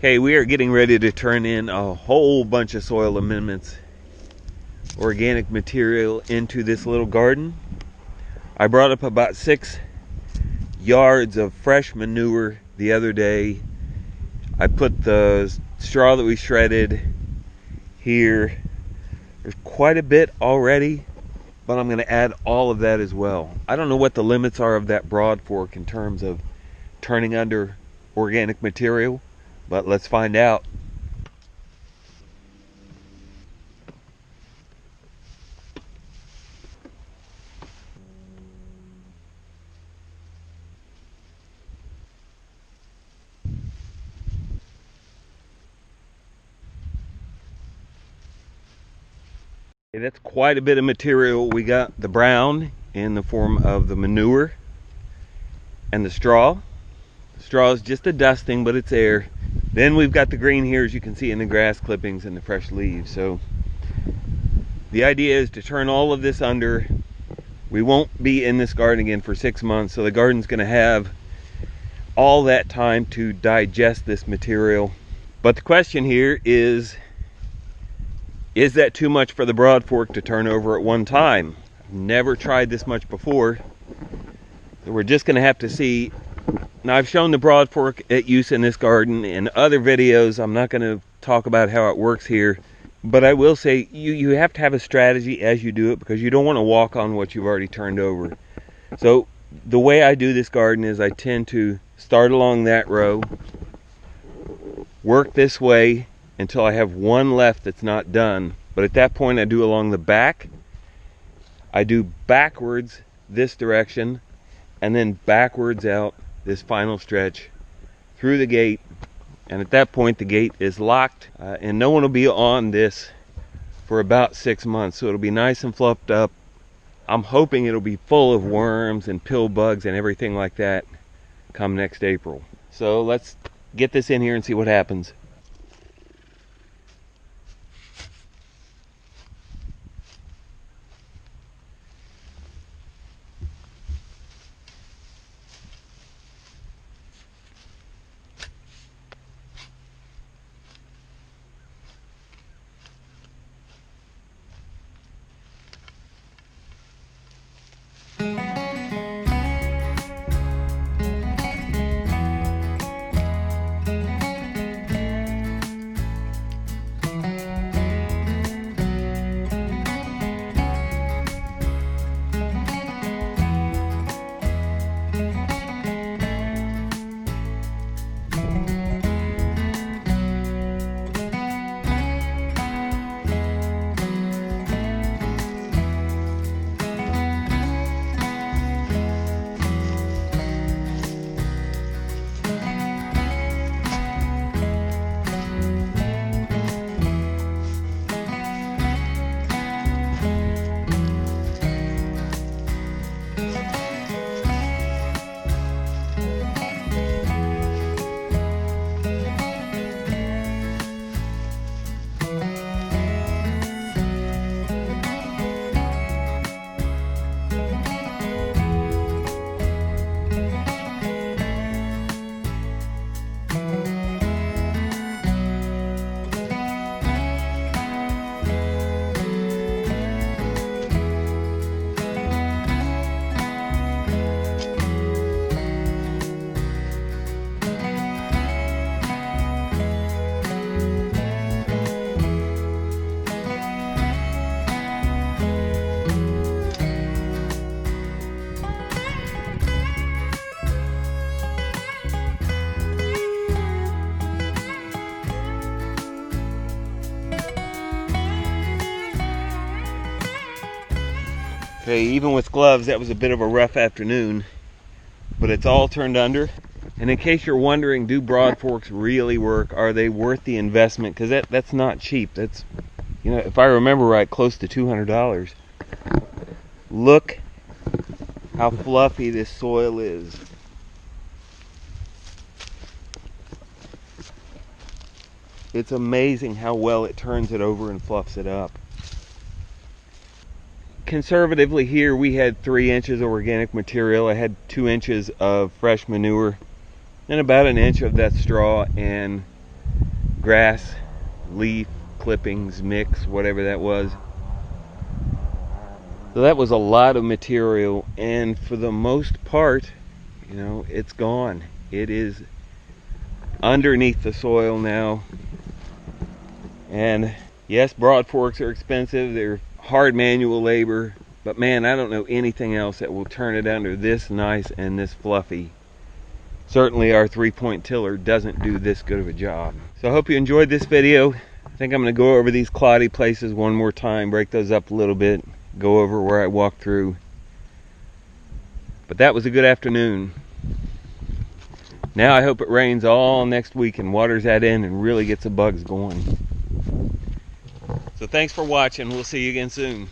Okay, we are getting ready to turn in a whole bunch of soil amendments, organic material into this little garden. I brought up about 6 yards of fresh manure the other day. I put the straw that we shredded here. There's quite a bit already, but I'm going to add all of that as well. I don't know what the limits are of that broad fork in terms of turning under organic material, but let's find out. Okay, that's quite a bit of material. We got the brown in the form of the manure and the straw. The straw is just a dusting, but it's air. Then we've got the green here, as you can see, in the grass clippings and the fresh leaves. So the idea is to turn all of this under. We won't be in this garden again for 6 months, so the garden's going to have all that time to digest this material. But the question here is that too much for the broad fork to turn over at one time? I've never tried this much before, so we're just going to have to see. Now, I've shown the broad fork at use in this garden in other videos. I'm not going to talk about how it works here, but I will say you have to have a strategy as you do it, because you don't want to walk on what you've already turned over. So the way I do this garden is I tend to start along that row, work this way until I have one left that's not done. But at that point I do along the back. I do backwards this direction, and then backwards out this final stretch through the gate. And at that point the gate is locked, and no one will be on this for about 6 months, so it'll be nice and fluffed up. I'm hoping it'll be full of worms and pill bugs and everything like that come next April. So let's get this in here and see what happens. Okay, even with gloves, that was a bit of a rough afternoon, but it's all turned under. And in case you're wondering, do broad forks really work? Are they worth the investment? Because that's not cheap. That's, you know, if I remember right, close to $200. Look how fluffy this soil is. It's amazing how well it turns it over and fluffs it up. Conservatively here we had 3 inches of organic material. I had 2 inches of fresh manure and about 1 inch of that straw, and grass, leaf, clippings, mix, whatever that was. So that was a lot of material, and for the most part, you know, it's gone. It is underneath the soil now. And yes, broadforks are expensive. They're hard manual labor, but man, I don't know anything else that will turn it under this nice and this fluffy. Certainly our 3-point tiller doesn't do this good of a job. So I hope you enjoyed this video. I think I'm going to go over these cloddy places one more time, break those up a little bit, go over where I walked through. But that was a good afternoon. Now I hope it rains all next week and waters that in and really gets the bugs going. So thanks for watching. We'll see you again soon.